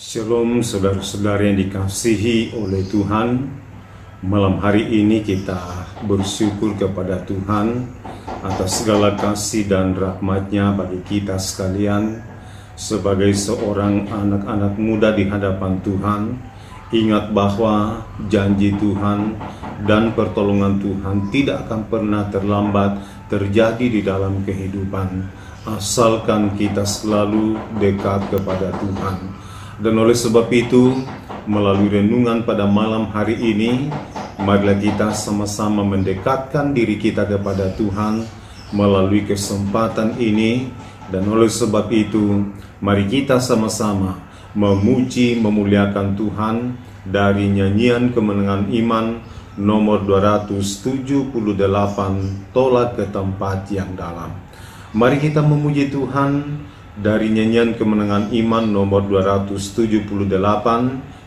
Shalom saudara-saudara yang dikasihi oleh Tuhan. Malam hari ini kita bersyukur kepada Tuhan atas segala kasih dan rahmat-Nya bagi kita sekalian. Sebagai seorang anak-anak muda di hadapan Tuhan, ingat bahwa janji Tuhan dan pertolongan Tuhan tidak akan pernah terlambat terjadi di dalam kehidupan, asalkan kita selalu dekat kepada Tuhan. Dan oleh sebab itu, melalui renungan pada malam hari ini, marilah kita sama-sama mendekatkan diri kita kepada Tuhan melalui kesempatan ini. Dan oleh sebab itu, mari kita sama-sama memuji, memuliakan Tuhan dari nyanyian kemenangan iman nomor 278, Tolak ke Tempat yang Dalam. Mari kita memuji Tuhan dari nyanyian kemenangan iman nomor 278.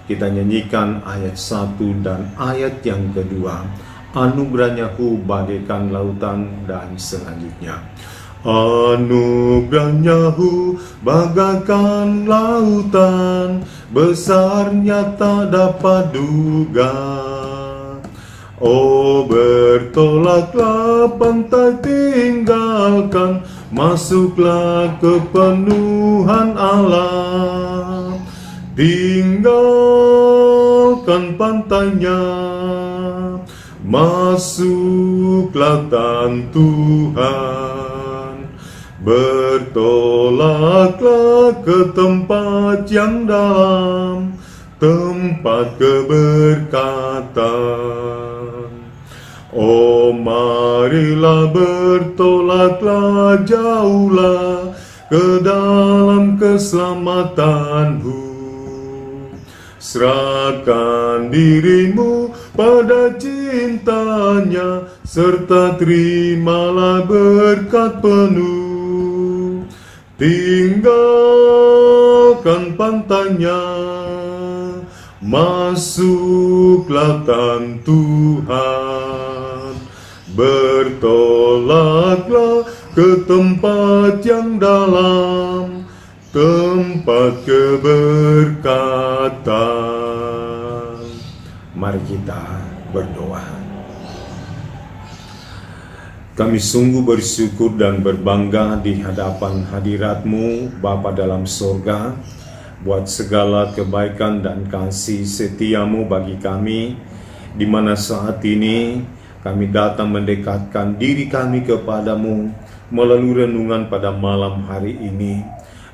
Kita nyanyikan ayat 1 dan ayat yang kedua. Anugerah-Nya-Hu bagaikan lautan, dan selanjutnya. Anugerah-Nya-Hu bagaikan lautan, besarnya tak dapat duga. Oh, bertolaklah pantai tinggalkan, masuklah ke penuhan Allah. Tinggalkan pantainya, masuklah tan Tuhan. Bertolaklah ke tempat yang dalam, tempat keberkatan. Oh, marilah bertolaklah jauhlah ke dalam keselamatanmu. Serahkan dirimu pada cintanya, serta terimalah berkat penuh. Tinggalkan pantainya, masuklah tan Tuhan. Bertolaklah ke tempat yang dalam, tempat keberkatan. Mari kita berdoa. Kami sungguh bersyukur dan berbangga di hadapan hadirat-Mu, Bapa dalam sorga, buat segala kebaikan dan kasih setia-Mu bagi kami, di mana saat ini kami datang mendekatkan diri kami kepadamu melalui renungan pada malam hari ini.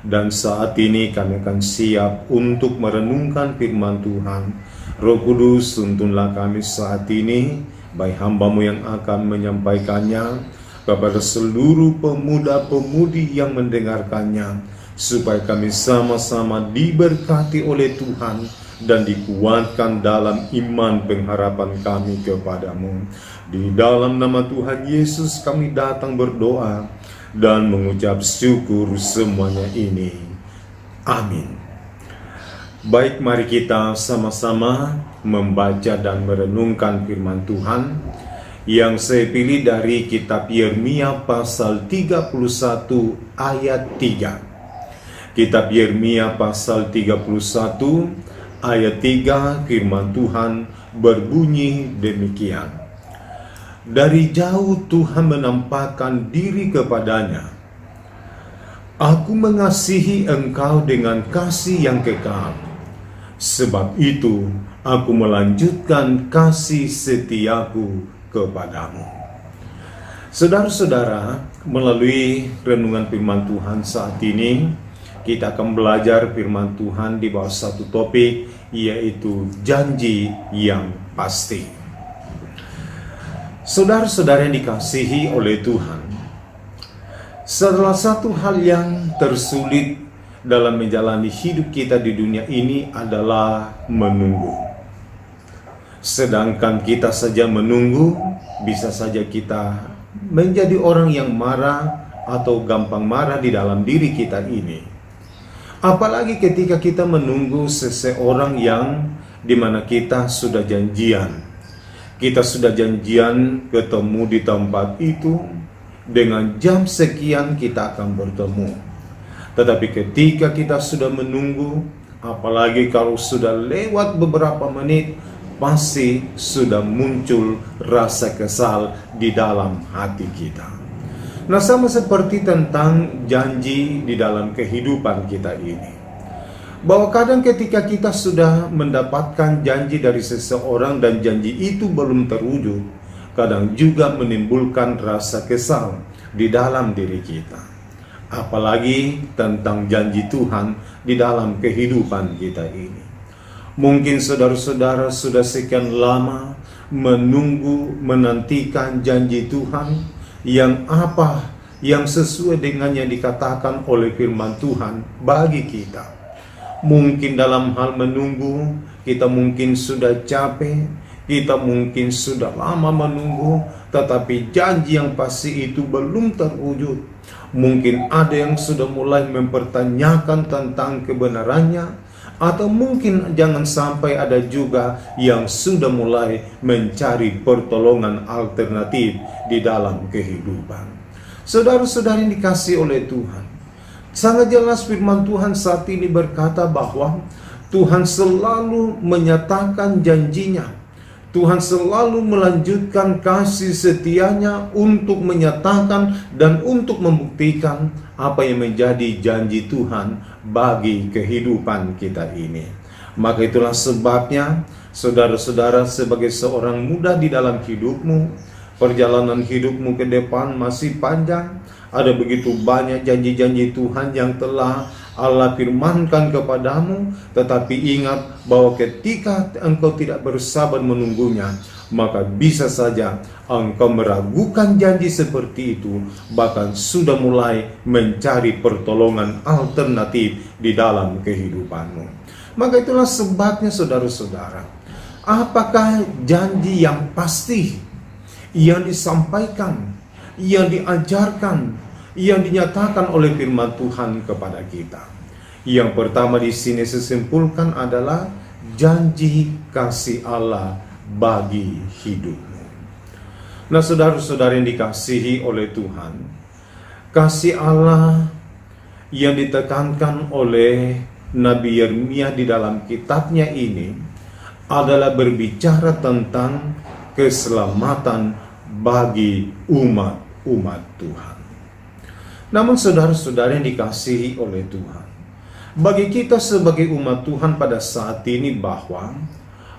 Dan saat ini kami akan siap untuk merenungkan firman Tuhan. Roh Kudus, tuntunlah kami saat ini, baik hamba-Mu yang akan menyampaikannya, kepada seluruh pemuda-pemudi yang mendengarkannya, supaya kami sama-sama diberkati oleh Tuhan dan dikuatkan dalam iman pengharapan kami kepadamu. Di dalam nama Tuhan Yesus kami datang berdoa dan mengucap syukur semuanya ini. Amin. Baik, mari kita sama-sama membaca dan merenungkan firman Tuhan yang saya pilih dari kitab Yeremia pasal 31 ayat 3. Kitab Yeremia pasal 31 ayat 3, firman Tuhan berbunyi demikian. Dari jauh Tuhan menampakkan diri kepadanya. Aku mengasihi engkau dengan kasih yang kekal. Sebab itu aku melanjutkan kasih setiaku kepadamu. Saudara-saudara, melalui renungan firman Tuhan saat ini, kita akan belajar firman Tuhan di bawah satu topik, yaitu janji yang pasti. Saudara-saudara yang dikasihi oleh Tuhan, salah satu hal yang tersulit dalam menjalani hidup kita di dunia ini adalah menunggu. Sedangkan kita saja menunggu, bisa saja kita menjadi orang yang marah atau gampang marah di dalam diri kita ini. Apalagi ketika kita menunggu seseorang yang dimana kita sudah janjian. Kita sudah janjian ketemu di tempat itu, dengan jam sekian kita akan bertemu. Tetapi ketika kita sudah menunggu, Apalagi kalau sudah lewat beberapa menit, pasti sudah muncul rasa kesal di dalam hati kita. Nah, sama seperti tentang janji di dalam kehidupan kita ini, bahwa kadang ketika kita sudah mendapatkan janji dari seseorang dan janji itu belum terwujud, kadang juga menimbulkan rasa kesal di dalam diri kita. Apalagi tentang janji Tuhan di dalam kehidupan kita ini. Mungkin saudara-saudara sudah sekian lama menunggu, menantikan janji Tuhan yang sesuai dengan yang dikatakan oleh firman Tuhan bagi kita. Mungkin dalam hal menunggu, kita mungkin sudah capek, kita mungkin sudah lama menunggu, tetapi janji yang pasti itu belum terwujud. Mungkin ada yang sudah mulai mempertanyakan tentang kebenarannya, atau mungkin jangan sampai ada juga yang sudah mulai mencari pertolongan alternatif di dalam kehidupan. Saudara-saudara yang dikasihi oleh Tuhan, sangat jelas firman Tuhan saat ini berkata bahwa Tuhan selalu menyatakan janjinya. Tuhan selalu melanjutkan kasih setianya untuk menyatakan dan untuk membuktikan apa yang menjadi janji Tuhan bagi kehidupan kita ini. Maka itulah sebabnya, saudara-saudara, sebagai seorang muda di dalam hidupmu, perjalanan hidupmu ke depan masih panjang. Ada begitu banyak janji-janji Tuhan yang telah Allah firmankan kepadamu, tetapi ingat bahwa ketika engkau tidak bersabar menunggunya, maka bisa saja engkau meragukan janji seperti itu, bahkan sudah mulai mencari pertolongan alternatif di dalam kehidupanmu. Maka itulah sebabnya saudara-saudara, apakah janji yang pasti yang disampaikan, yang diajarkan, yang dinyatakan oleh firman Tuhan kepada kita? Yang pertama di sini sesimpulkan adalah janji kasih Allah bagi hidupmu. Nah, saudara-saudara yang dikasihi oleh Tuhan, kasih Allah yang ditekankan oleh Nabi Yeremia di dalam kitabnya ini adalah berbicara tentang keselamatan bagi umat Tuhan. Namun saudara-saudara yang dikasihi oleh Tuhan, bagi kita sebagai umat Tuhan pada saat ini, bahwa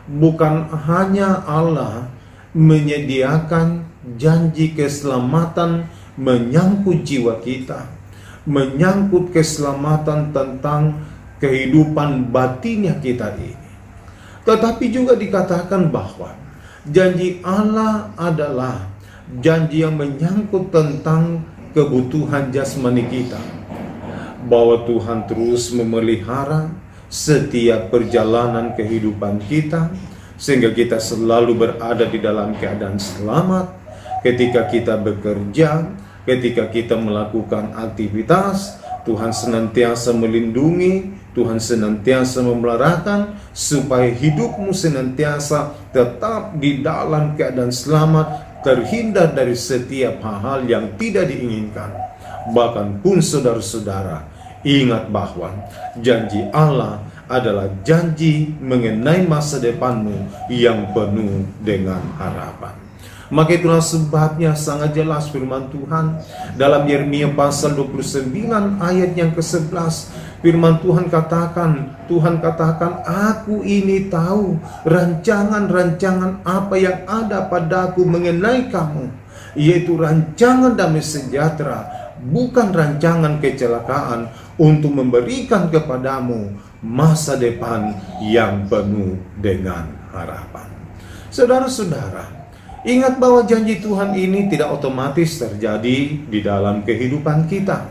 bukan hanya Allah menyediakan janji keselamatan menyangkut jiwa kita, menyangkut keselamatan tentang kehidupan batinnya kita ini, tetapi juga dikatakan bahwa janji Allah adalah janji yang menyangkut tentang kebutuhan jasmani kita, bahwa Tuhan terus memelihara setiap perjalanan kehidupan kita, sehingga kita selalu berada di dalam keadaan selamat ketika kita bekerja, ketika kita melakukan aktivitas. Tuhan senantiasa melindungi, Tuhan senantiasa memelihara supaya hidupmu senantiasa tetap di dalam keadaan selamat, terhindar dari setiap hal-hal yang tidak diinginkan. Bahkan pun saudara-saudara, ingat bahwa janji Allah adalah janji mengenai masa depanmu yang penuh dengan harapan. Maka itulah sebabnya sangat jelas firman Tuhan dalam Yeremia pasal 29 ayat yang ke-11. Firman Tuhan katakan, aku ini tahu rancangan-rancangan apa yang ada padaku mengenai kamu, yaitu rancangan damai sejahtera, bukan rancangan kecelakaan, untuk memberikan kepadamu masa depan yang penuh dengan harapan. Saudara-saudara, ingat bahwa janji Tuhan ini tidak otomatis terjadi di dalam kehidupan kita,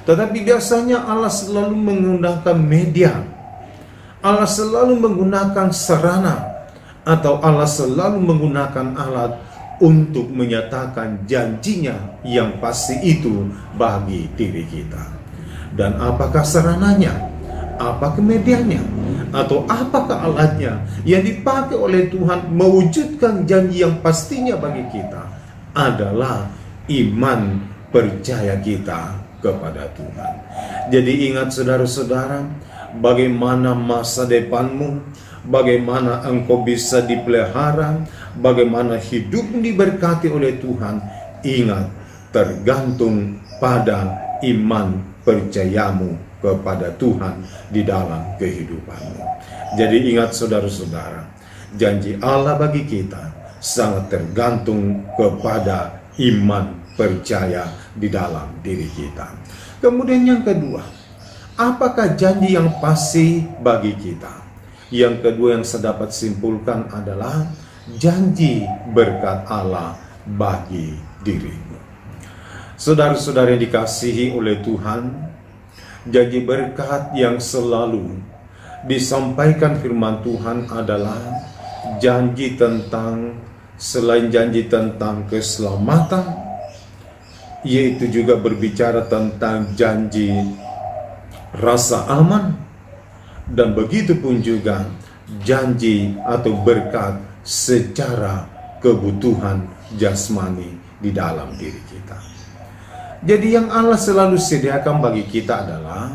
tetapi biasanya Allah selalu menggunakan media, Allah selalu menggunakan sarana, atau Allah selalu menggunakan alat untuk menyatakan janjinya yang pasti itu bagi diri kita. Dan apakah sarananya? Apakah medianya? Atau apakah alatnya yang dipakai oleh Tuhan mewujudkan janji yang pastinya bagi kita? Adalah iman percaya kita kepada Tuhan. Jadi ingat saudara-saudara, bagaimana masa depanmu, bagaimana engkau bisa dipelihara, bagaimana hidupmu diberkati oleh Tuhan. Ingat, tergantung pada iman percayamu kepada Tuhan di dalam kehidupanmu. Jadi ingat saudara-saudara, janji Allah bagi kita sangat tergantung kepada iman percaya di dalam diri kita. Kemudian yang kedua, apakah janji yang pasti bagi kita? Yang kedua yang saya dapat simpulkan adalah janji berkat Allah bagi dirimu. Saudara-saudara yang dikasihi oleh Tuhan, janji berkat yang selalu disampaikan firman Tuhan adalah janji tentang, selain janji tentang keselamatan, yaitu juga berbicara tentang janji rasa aman, dan begitu pun juga janji atau berkat secara kebutuhan jasmani di dalam diri kita. Jadi yang Allah selalu sediakan bagi kita adalah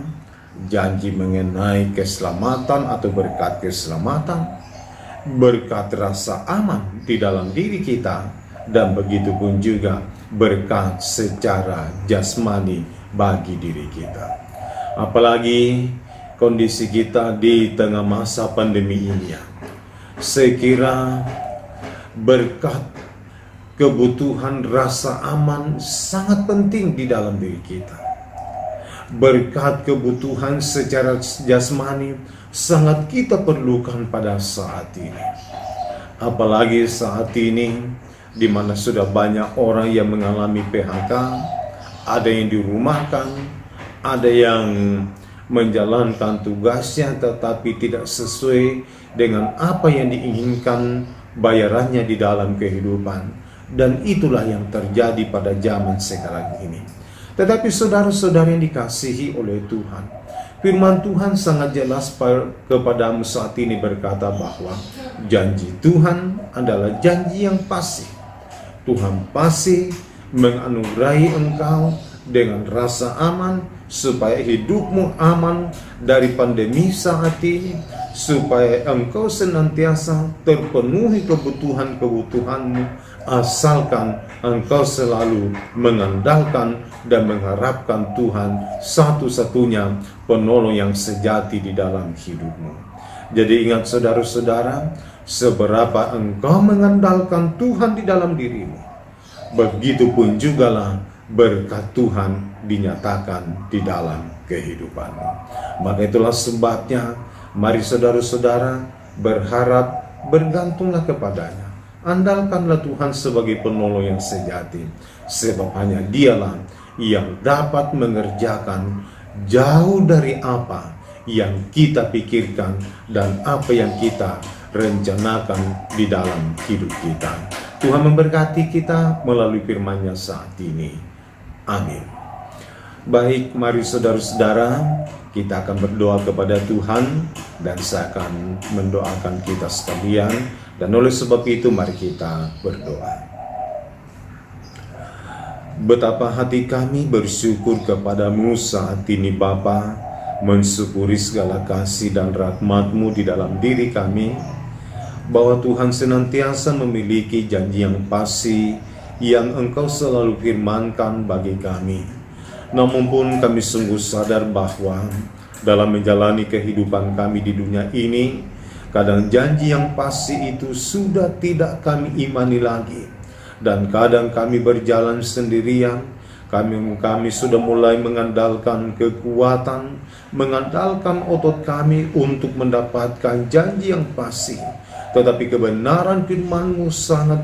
janji mengenai keselamatan atau berkat keselamatan, berkat rasa aman di dalam diri kita, dan begitu pun juga berkat secara jasmani bagi diri kita. Apalagi kondisi kita di tengah masa pandemi ini, saya kira berkat kebutuhan rasa aman sangat penting di dalam diri kita. Berkat kebutuhan secara jasmani sangat kita perlukan pada saat ini. Apalagi saat ini di mana sudah banyak orang yang mengalami PHK, ada yang dirumahkan, ada yang menjalankan tugasnya tetapi tidak sesuai dengan apa yang diinginkan bayarannya di dalam kehidupan. Dan itulah yang terjadi pada zaman sekarang ini. Tetapi saudara-saudara yang dikasihi oleh Tuhan, firman Tuhan sangat jelas kepadamu saat ini berkata bahwa janji Tuhan adalah janji yang pasti. Tuhan pasti menganugerahi engkau dengan rasa aman, supaya hidupmu aman dari pandemi saat ini, supaya engkau senantiasa terpenuhi kebutuhan-kebutuhanmu, asalkan engkau selalu mengandalkan dan mengharapkan Tuhan satu-satunya penolong yang sejati di dalam hidupmu. Jadi ingat saudara-saudara, seberapa engkau mengandalkan Tuhan di dalam dirimu, begitu pun jugalah berkat Tuhan dinyatakan di dalam kehidupanmu. Maka itulah sebabnya, mari saudara-saudara berharap, bergantunglah kepadanya. Andalkanlah Tuhan sebagai penolong yang sejati, sebab hanya Dialah yang dapat mengerjakan jauh dari apa yang kita pikirkan dan apa yang kita rencanakan di dalam hidup kita. Tuhan memberkati kita melalui firman-Nya saat ini. Amin. Baik, mari saudara-saudara, kita akan berdoa kepada Tuhan, dan saya akan mendoakan kita sekalian. Dan oleh sebab itu mari kita berdoa. Betapa hati kami bersyukur kepadamu saat ini Bapa, mensyukuri segala kasih dan rahmat-Mu di dalam diri kami, bahwa Tuhan senantiasa memiliki janji yang pasti yang Engkau selalu firmankan bagi kami. Namun pun kami sungguh sadar bahwa dalam menjalani kehidupan kami di dunia ini, kadang janji yang pasti itu sudah tidak kami imani lagi. Dan kadang kami berjalan sendirian, kami sudah mulai mengandalkan kekuatan, mengandalkan otot kami untuk mendapatkan janji yang pasti. Tetapi kebenaran firman-Mu sangat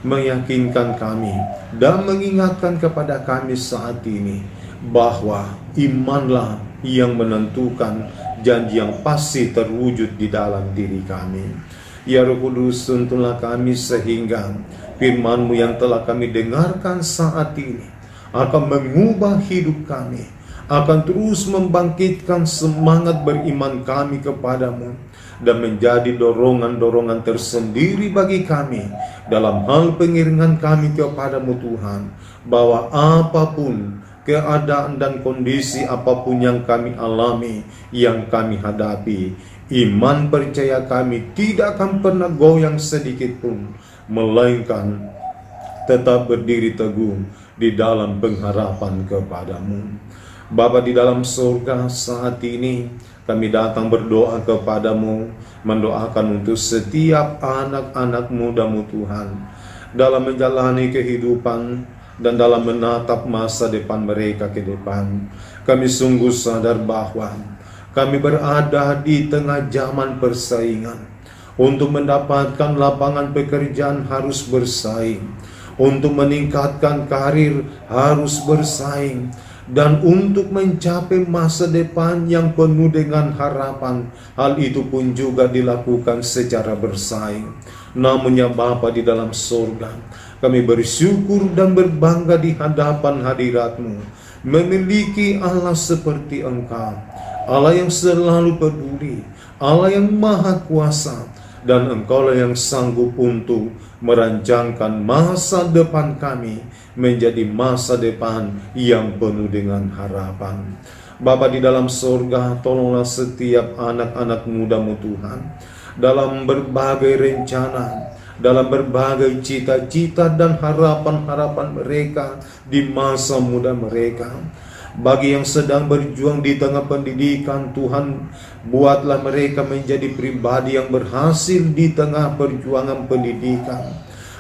meyakinkan kami dan mengingatkan kepada kami saat ini bahwa imanlah yang menentukan janji yang pasti terwujud di dalam diri kami. Ya Roh Kudus, tuntunlah kami sehingga firman-Mu yang telah kami dengarkan saat ini akan mengubah hidup kami, akan terus membangkitkan semangat beriman kami kepadamu, dan menjadi dorongan-dorongan tersendiri bagi kami dalam hal pengiringan kami kepadamu Tuhan, bahwa apapun keadaan dan kondisi apapun yang kami alami, yang kami hadapi, iman percaya kami tidak akan pernah goyang sedikit pun, melainkan tetap berdiri teguh di dalam pengharapan kepadamu. Bapa di dalam surga, saat ini kami datang berdoa kepadamu, mendoakan untuk setiap anak-anak mudamu Tuhan, dalam menjalani kehidupan dan dalam menatap masa depan mereka ke depan. Kami sungguh sadar bahwa kami berada di tengah zaman persaingan. Untuk mendapatkan lapangan pekerjaan harus bersaing, untuk meningkatkan karir harus bersaing, dan untuk mencapai masa depan yang penuh dengan harapan, hal itu pun juga dilakukan secara bersaing. Namun ya Bapa di dalam surga, kami bersyukur dan berbangga di hadapan hadirat-Mu, memiliki Allah seperti Engkau, Allah yang selalu peduli, Allah yang maha kuasa, dan Engkaulah yang sanggup untuk merancangkan masa depan kami menjadi masa depan yang penuh dengan harapan. Bapa di dalam surga, tolonglah setiap anak-anak muda-Mu Tuhan, dalam berbagai rencana, dalam berbagai cita-cita dan harapan-harapan mereka di masa muda mereka. Bagi yang sedang berjuang di tengah pendidikan, Tuhan, buatlah mereka menjadi pribadi yang berhasil di tengah perjuangan pendidikan.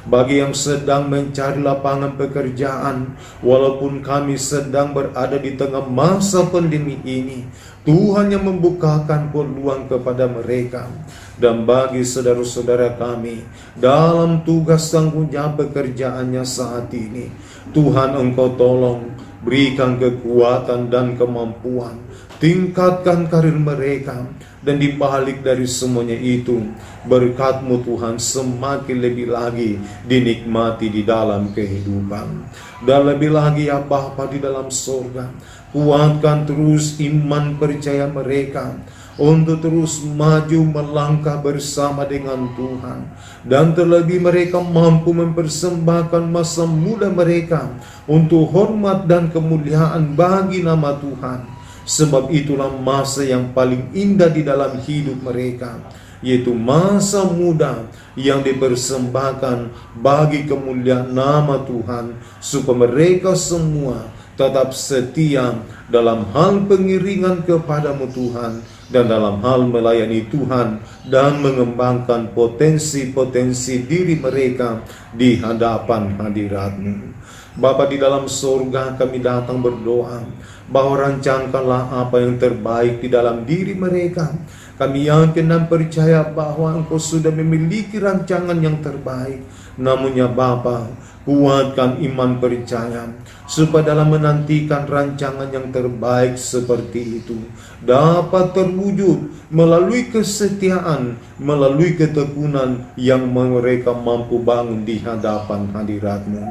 Bagi yang sedang mencari lapangan pekerjaan, walaupun kami sedang berada di tengah masa pandemi ini, Tuhan yang membukakan peluang kepada mereka. Dan bagi saudara-saudara kami dalam tugas tanggung jawab pekerjaannya saat ini, Tuhan Engkau tolong, berikan kekuatan dan kemampuan, tingkatkan karir mereka, dan dibalik dari semuanya itu, berkat-Mu Tuhan semakin lebih lagi dinikmati di dalam kehidupan. Dan lebih lagi ya Bapa di dalam surga, kuatkan terus iman percaya mereka untuk terus maju melangkah bersama dengan Tuhan. Dan terlebih mereka mampu mempersembahkan masa muda mereka untuk hormat dan kemuliaan bagi nama Tuhan. Sebab itulah masa yang paling indah di dalam hidup mereka, yaitu masa muda yang dipersembahkan bagi kemuliaan nama Tuhan, supaya mereka semua tetap setia dalam hal pengiringan kepadamu Tuhan, dan dalam hal melayani Tuhan dan mengembangkan potensi-potensi diri mereka di hadapan hadirat-Mu. Bapa di dalam surga, kami datang berdoa bahwa rancangkanlah apa yang terbaik di dalam diri mereka. Kami yakin dan percaya bahwa Engkau sudah memiliki rancangan yang terbaik. Namun ya Bapa, kuatkan iman percaya, supaya dalam menantikan rancangan yang terbaik seperti itu dapat terwujud melalui kesetiaan, melalui ketekunan yang mereka mampu bangun di hadapan hadirat-Mu.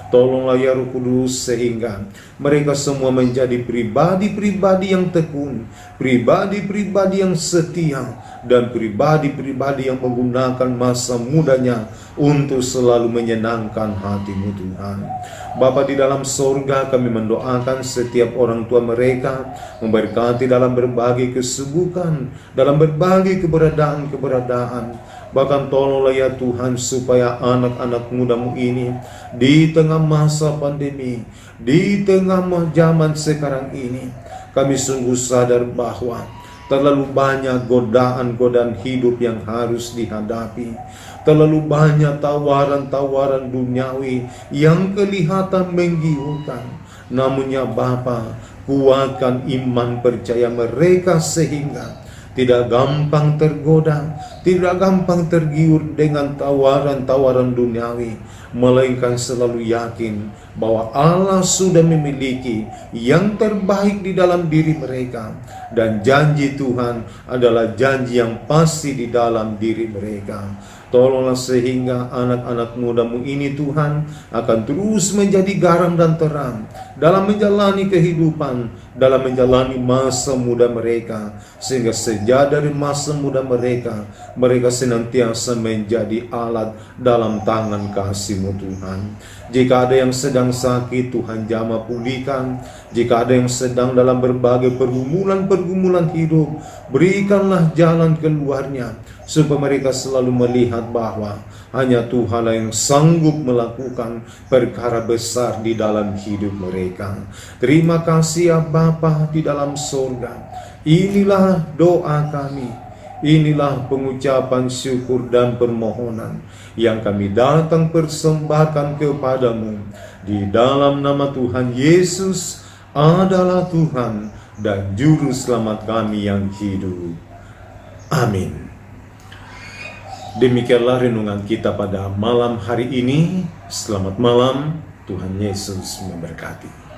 Tolonglah ya Roh Kudus, sehingga mereka semua menjadi pribadi-pribadi yang tekun, pribadi-pribadi yang setia, dan pribadi-pribadi yang menggunakan masa mudanya untuk selalu menyenangkan hati-Mu Tuhan. Bapa di dalam surga, kami mendoakan setiap orang tua mereka, memberkati dalam berbagai kesibukan, dalam berbagai keberadaan. Bahkan tolonglah ya Tuhan, supaya anak-anak muda-Mu ini di tengah masa pandemi, di tengah zaman sekarang ini, kami sungguh sadar bahwa terlalu banyak godaan-godaan hidup yang harus dihadapi. Terlalu banyak tawaran-tawaran duniawi yang kelihatan menggiurkan. Namun ya Bapa, kuatkan iman percaya mereka sehingga tidak gampang tergoda, tidak gampang tergiur dengan tawaran-tawaran duniawi, melainkan selalu yakin bahwa Allah sudah memiliki yang terbaik di dalam diri mereka, dan janji Tuhan adalah janji yang pasti di dalam diri mereka. Tolonglah sehingga anak-anak muda-Mu ini Tuhan akan terus menjadi garam dan terang dalam menjalani kehidupan, dalam menjalani masa muda mereka, sehingga sejak dari masa muda mereka, mereka senantiasa menjadi alat dalam tangan kasih-Mu Tuhan. Jika ada yang sedang sakit, Tuhan jamah pulihkan. Jika ada yang sedang dalam berbagai pergumulan hidup, berikanlah jalan keluarnya, supaya mereka selalu melihat bahwa hanya Tuhanlah yang sanggup melakukan perkara besar di dalam hidup mereka. Terima kasih ya Bapa di dalam surga. Inilah doa kami, inilah pengucapan syukur dan permohonan yang kami datang persembahkan kepadamu. Di dalam nama Tuhan Yesus adalah Tuhan dan Juru Selamat kami yang hidup. Amin. Demikianlah renungan kita pada malam hari ini. Selamat malam, Tuhan Yesus memberkati.